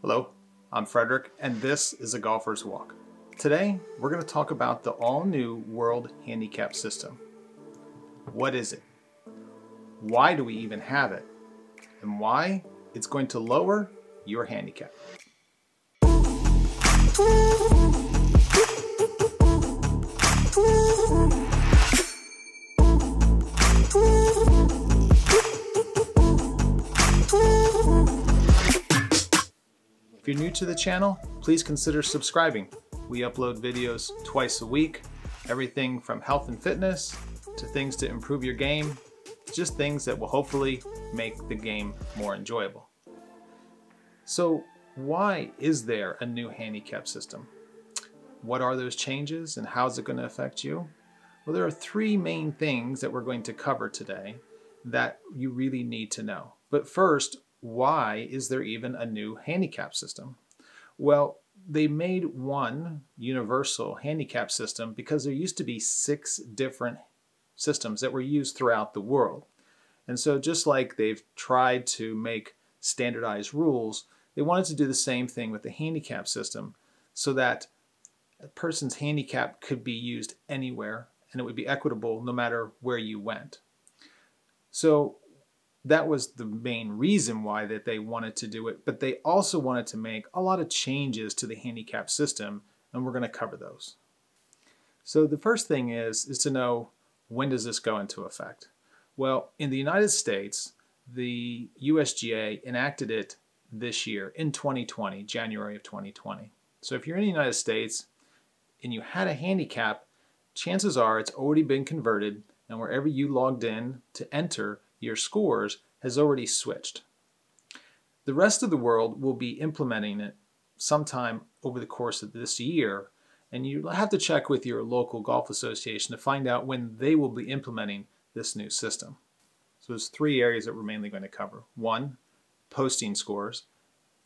Hello, I'm Fredrick, and this is A Golfer's Walk. Today, we're going to talk about the all-new World Handicap System. What is it? Why do we even have it? And why it's going to lower your handicap. If you're new to the channel, please consider subscribing. We upload videos twice a week, everything from health and fitness to things to improve your game, just things that will hopefully make the game more enjoyable. So why is there a new handicap system? What are those changes and how is it going to affect you? Well, there are three main things that we're going to cover today that you really need to know. But first, why is there even a new handicap system? Well, they made one universal handicap system because there used to be 6 different systems that were used throughout the world. And so just like they've tried to make standardized rules, they wanted to do the same thing with the handicap system so that a person's handicap could be used anywhere and it would be equitable no matter where you went. So that was the main reason why that they wanted to do it, but they also wanted to make a lot of changes to the handicap system, and we're going to cover those. So the first thing is to know, when does this go into effect? Well, in the United States, the USGA enacted it this year in 2020, January of 2020. So if you're in the United States and you had a handicap, chances are it's already been converted, and wherever you logged in to enter your scores has already switched. The rest of the world will be implementing it sometime over the course of this year, and you'll have to check with your local golf association to find out when they will be implementing this new system. So there's 3 areas that we're mainly going to cover. 1, posting scores,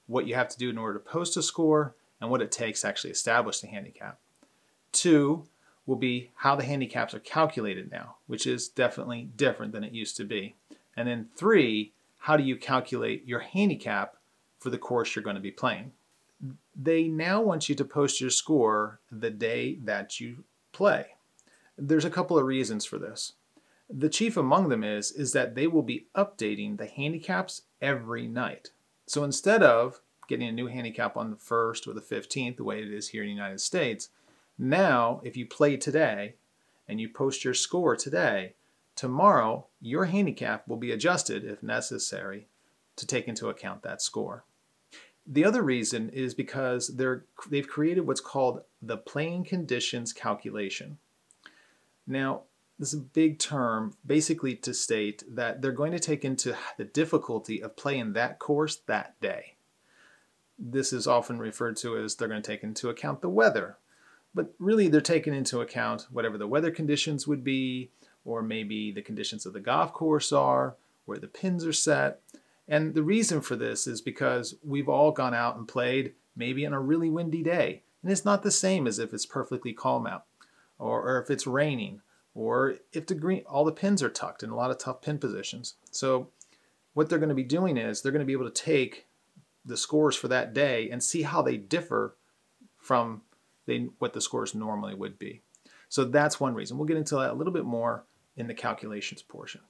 what you have to do in order to post a score, and what it takes to actually establish the handicap. 2 will be how the handicaps are calculated now, which is definitely different than it used to be. And then 3, how do you calculate your handicap for the course you're going to be playing? They now want you to post your score the day that you play. There's a couple of reasons for this. The chief among them is that they will be updating the handicaps every night. So instead of getting a new handicap on the 1st or the 15th, the way it is here in the United States, now if you play today and you post your score today, tomorrow your handicap will be adjusted if necessary to take into account that score. The other reason is because they've created what's called the playing conditions calculation. Now, this is a big term basically to state that they're going to take into the difficulty of playing that course that day. This is often referred to as they're going to take into account the weather. But really they're taking into account whatever the weather conditions would be, or maybe the conditions of the golf course are, where the pins are set. And the reason for this is because we've all gone out and played maybe on a really windy day. And it's not the same as if it's perfectly calm out, or if it's raining, or if all the pins are tucked in a lot of tough pin positions. So what they're going to be doing is they're going to be able to take the scores for that day and see how they differ from what the scores normally would be. So that's one reason. We'll get into that a little bit more in the calculations portion.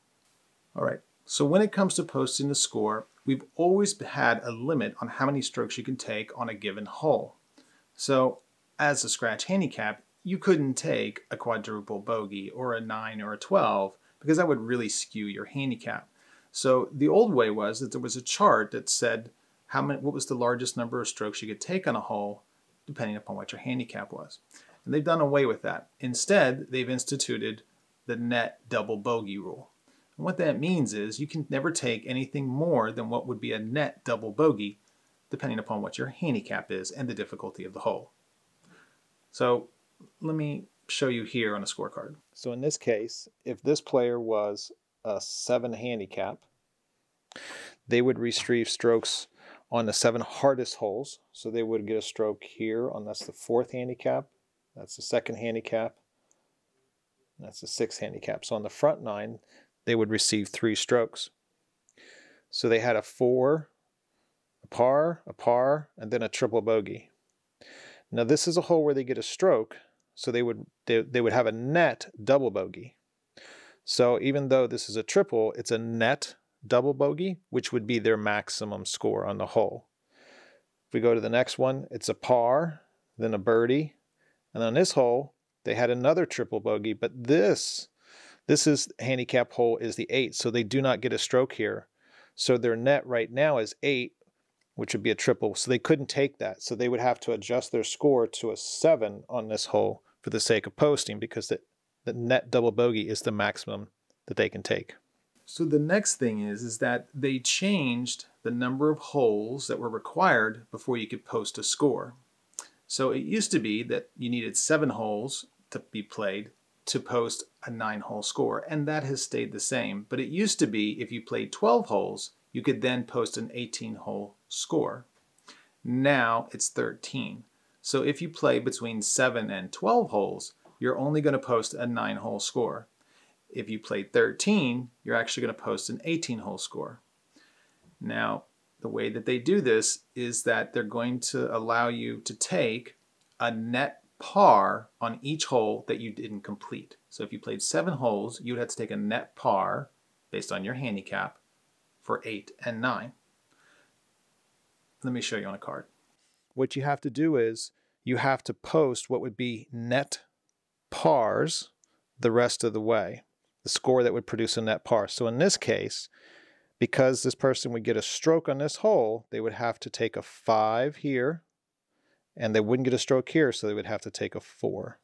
All right, so when it comes to posting the score, we've always had a limit on how many strokes you can take on a given hole. So as a scratch handicap, you couldn't take a quadruple bogey or a 9 or a 12 because that would really skew your handicap. So the old way was that there was a chart that said what was the largest number of strokes you could take on a hole depending upon what your handicap was. And they've done away with that. Instead, they've instituted the net double bogey rule. And what that means is you can never take anything more than what would be a net double bogey depending upon what your handicap is and the difficulty of the hole. So let me show you here on a scorecard. So in this case, if this player was a 7 handicap, they would receive strokes on the 7 hardest holes. So they would get a stroke here that's the 4th handicap, that's the 2nd handicap, that's the 6th handicap. So on the front 9, they would receive 3 strokes. So they had a 4, a a par, and then a triple bogey. Now this is a hole where they get a stroke, so they would have a net double bogey. So even though this is a triple, it's a net double bogey, which would be their maximum score on the hole. If we go to the next one, it's a par, then a birdie, and on this hole, they had another triple bogey, but this is handicap hole is the 8, so they do not get a stroke here. So their net right now is 8, which would be a triple, so they couldn't take that. So they would have to adjust their score to a 7 on this hole for the sake of posting, because the net double bogey is the maximum that they can take. So the next thing is that they changed the number of holes that were required before you could post a score. So it used to be that you needed 7 holes to be played to post a 9-hole score, and that has stayed the same. But it used to be if you played 12 holes, you could then post an 18-hole score. Now it's 13. So if you play between 7 and 12 holes, you're only going to post a 9-hole score. If you play 13, you're actually going to post an 18-hole score. Now, the way that they do this is that they're going to allow you to take a net par on each hole that you didn't complete. So if you played 7 holes, you would have to take a net par based on your handicap for 8 and 9. Let me show you on a card. What you have to do is you have to post what would be net pars the rest of the way, the score that would produce a net par. So in this case, because this person would get a stroke on this hole, they would have to take a 5 here, and they wouldn't get a stroke here, so they would have to take a 4.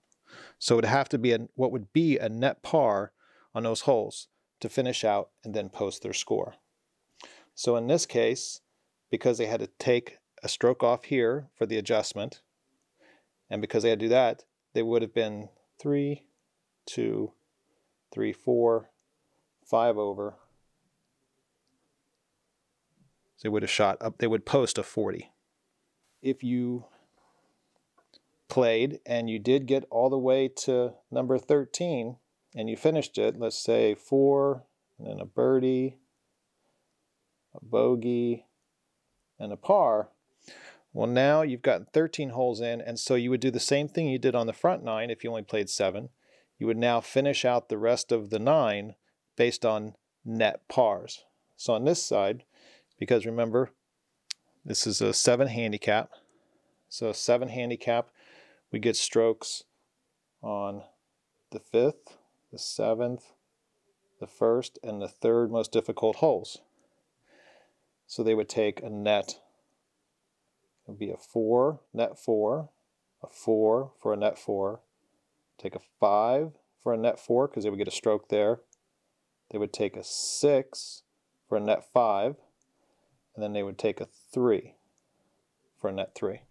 So it would have to be what would be a net par on those holes to finish out and then post their score. So in this case, because they had to take a stroke off here for the adjustment, and because they had to do that, they would have been 3, 2, 3, 4, 5 over. So they would have shot up, they would post a 40. If you played and you did get all the way to number 13 and you finished it, let's say 4, and then a birdie, a bogey, and a par. Well, now you've gotten 13 holes in, and so you would do the same thing you did on the front 9 if you only played 7. You would now finish out the rest of the 9 based on net pars. So on this side, because remember, this is a 7 handicap. So 7 handicap, we get strokes on the 5th, the 7th, the 1st, and the 3rd most difficult holes. So they would take a net, it would be a 4, net 4, a 4 for a net 4, take a 5 for a net 4 because they would get a stroke there. They would take a 6 for a net 5, and then they would take a 3 for a net 3.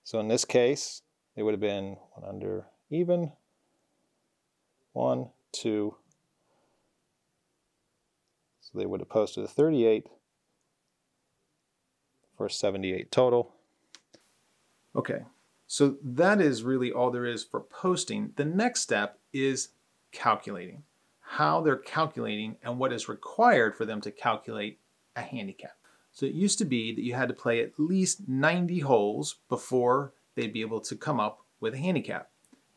So in this case, it would have been 1 under even, 1, 2. So they would have posted a 38 for a 78 total. Okay, so that is really all there is for posting. The next step is calculating. How they're calculating and what is required for them to calculate a handicap. So it used to be that you had to play at least 90 holes before they'd be able to come up with a handicap.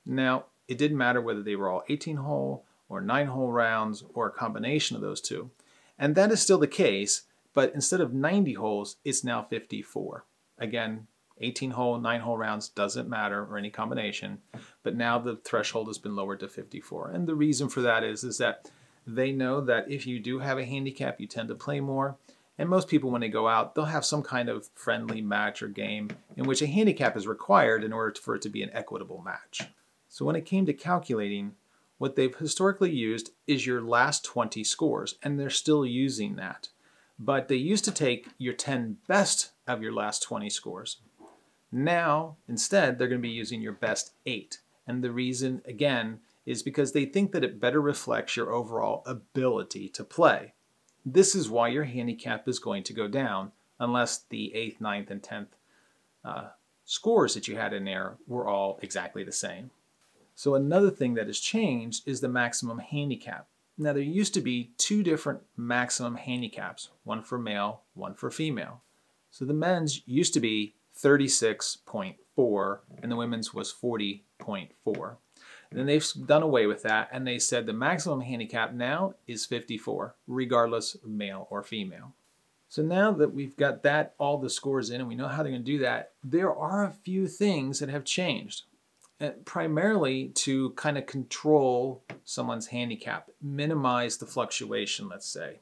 Now, it didn't matter whether they were all 18-hole or 9-hole rounds or a combination of those two. And that is still the case, but instead of 90 holes, it's now 54. Again, 18-hole, 9-hole rounds doesn't matter, or any combination, but now the threshold has been lowered to 54. And the reason for that is that they know that if you do have a handicap, you tend to play more. And most people, when they go out, they'll have some kind of friendly match or game in which a handicap is required in order for it to be an equitable match. So when it came to calculating, what they've historically used is your last 20 scores, and they're still using that. But they used to take your 10 best of your last 20 scores. Now, instead, they're going to be using your best 8. And the reason, again, is because they think that it better reflects your overall ability to play. This is why your handicap is going to go down unless the 8th, 9th, and 10th scores that you had in there were all exactly the same. So another thing that has changed is the maximum handicap. Now, there used to be two different maximum handicaps, one for male, one for female. So the men's used to be 36.4 and the women's was 40.4. And then they've done away with that, and they said the maximum handicap now is 54, regardless of male or female. So now that we've got all the scores in and we know how they're going to do that, there are a few things that have changed, primarily to kind of control someone's handicap, minimize the fluctuation, let's say.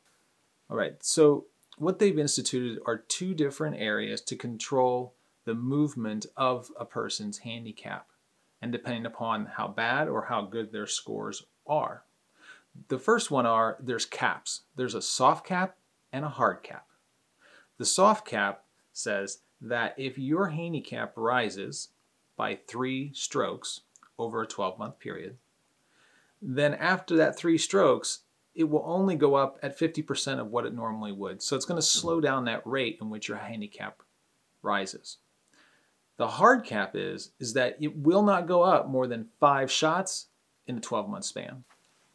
All right, so what they've instituted are two different areas to control the movement of a person's handicap, and depending upon how bad or how good their scores are. The first one there's caps. There's a soft cap and a hard cap. The soft cap says that if your handicap rises by 3 strokes over a 12-month period, then after that 3 strokes, it will only go up at 50% of what it normally would. So it's going to slow down that rate in which your handicap rises. The hard cap is that it will not go up more than 5 shots in a 12-month span.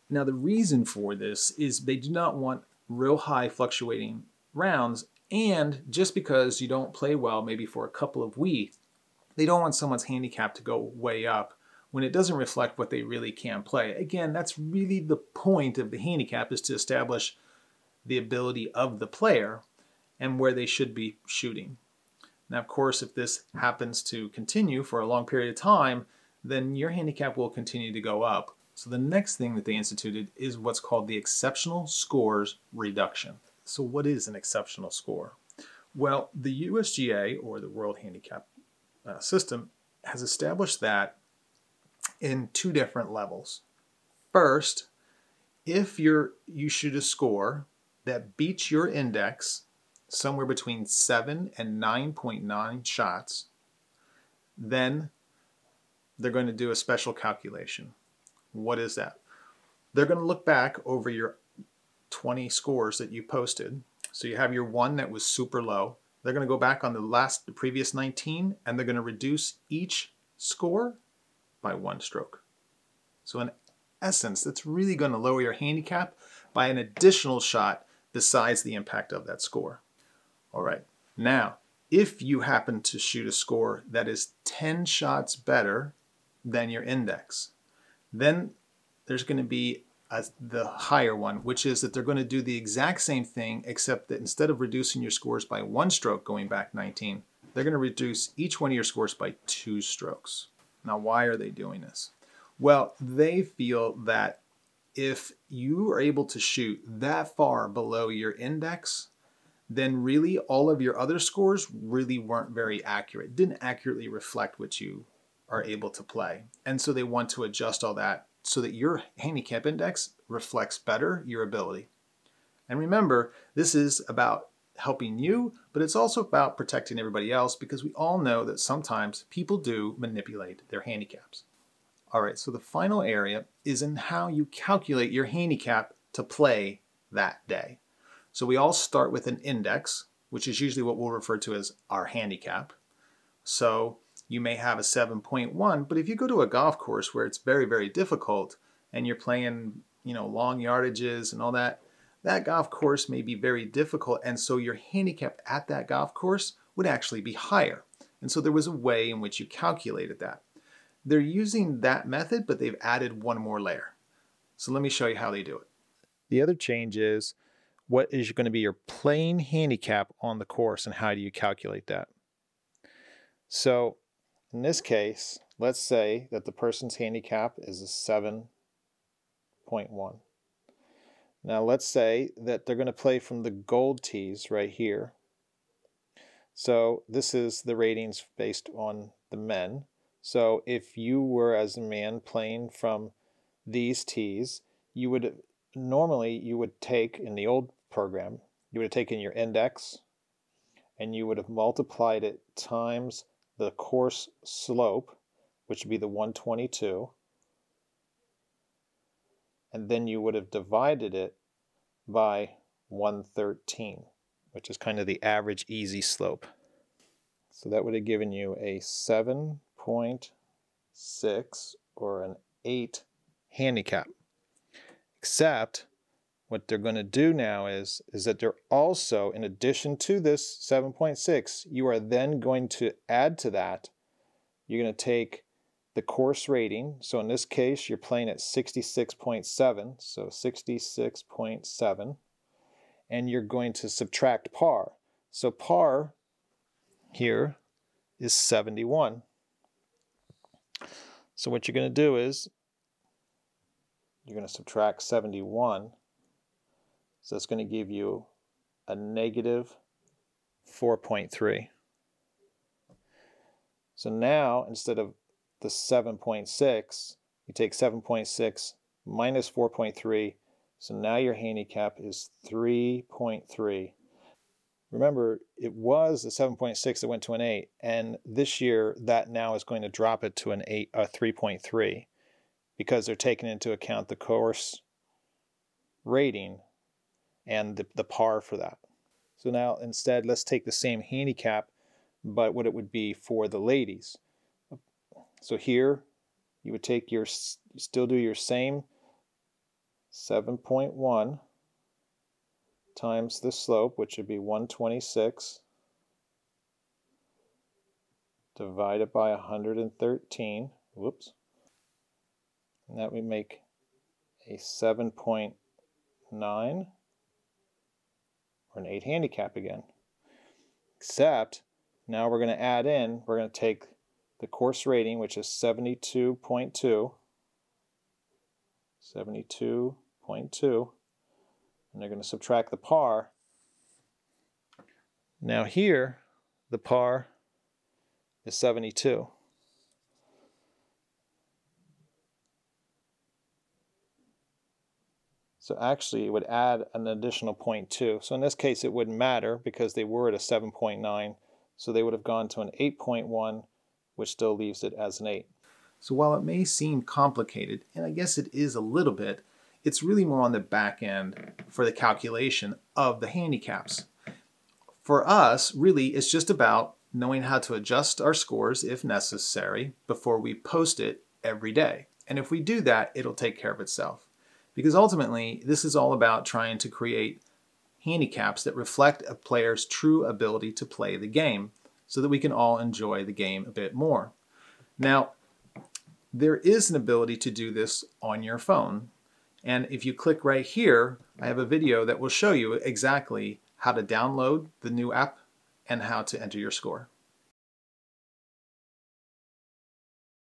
Now, the reason for this is they do not want real high fluctuating rounds, and just because you don't play well maybe for a couple of weeks, they don't want someone's handicap to go way up when it doesn't reflect what they really can play. Again, that's really the point of the handicap, is to establish the ability of the player and where they should be shooting. Now, of course, if this happens to continue for a long period of time, then your handicap will continue to go up. So the next thing that they instituted is what's called the exceptional scores reduction. So what is an exceptional score? Well, the USGA, or the World Handicap System, has established that in 2 different levels. First, if you shoot a score that beats your index somewhere between 7 and 9.9 shots, then they're going to do a special calculation. What is that? They're going to look back over your 20 scores that you posted. So you have your one that was super low. They're going to go back on the previous 19, and they're going to reduce each score by 1 stroke. So in essence, that's really going to lower your handicap by an additional shot besides the impact of that score. All right, now, if you happen to shoot a score that is 10 shots better than your index, then there's going to be the higher one, which is that they're going to do the exact same thing, except that instead of reducing your scores by 1 stroke going back 19, they're going to reduce each one of your scores by 2 strokes. Now, why are they doing this? Well, they feel that if you are able to shoot that far below your index, then really all of your other scores really weren't very accurate, didn't accurately reflect what you are able to play. And so they want to adjust all that so that your handicap index reflects better your ability. And remember, this is about helping you, but it's also about protecting everybody else, because we all know that sometimes people do manipulate their handicaps. All right, so the final area is in how you calculate your handicap to play that day. So we all start with an index, which is usually what we'll refer to as our handicap. So you may have a 7.1, but if you go to a golf course where it's very, very difficult and you're playing, long yardages and all that, that golf course may be very difficult, and so your handicap at that golf course would actually be higher. And so there was a way in which you calculated that. They're using that method, but they've added one more layer. So let me show you how they do it. The other change is what is going to be your playing handicap on the course, and how do you calculate that? So in this case, let's say that the person's handicap is a 7.1. Now let's say that they're going to play from the gold tees right here. So this is the ratings based on the men. So if you were, as a man, playing from these tees, you would take, in the old program, you would have taken your index and you would have multiplied it times the course slope, which would be the 122, and then you would have divided it by 113, which is kind of the average easy slope. So that would have given you a 7.6 or an 8 handicap. Except what they're going to do now is that they're also, in addition to this 7.6, you are then going to add to that, you're going to take the course rating. So in this case, you're playing at 66.7, so 66.7, and you're going to subtract par. So par here is 71. So what you're going to do is you're going to subtract 71. So that's going to give you a negative 4.3. So now, instead of the 7.6, you take 7.6 minus 4.3. So now your handicap is 3.3. Remember, it was a 7.6 that went to an 8, and this year that now is going to drop it to an 3.3 because they're taking into account the course rating and the par for that. So now instead, let's take the same handicap, but what it would be for the ladies. So here, you would take your, still do your same 7.1 times the slope, which would be 126, divided by 113, whoops, and that would make a 7.9, or an 8 handicap again. Except, now we're going to add in, we're going to take the course rating, which is 72.2, 72.2, and they're going to subtract the par. Now here, the par is 72. So actually it would add an additional 0.2. So in this case it wouldn't matter because they were at a 7.9. So they would have gone to an 8.1, which still leaves it as an 8. So while it may seem complicated, and I guess it is a little bit, it's really more on the back end for the calculation of the handicaps. For us, really, it's just about knowing how to adjust our scores if necessary before we post it every day. And if we do that, it'll take care of itself. Because ultimately, this is all about trying to create handicaps that reflect a player's true ability to play the game so that we can all enjoy the game a bit more. Now, there is an ability to do this on your phone. And if you click right here, I have a video that will show you exactly how to download the new app and how to enter your score.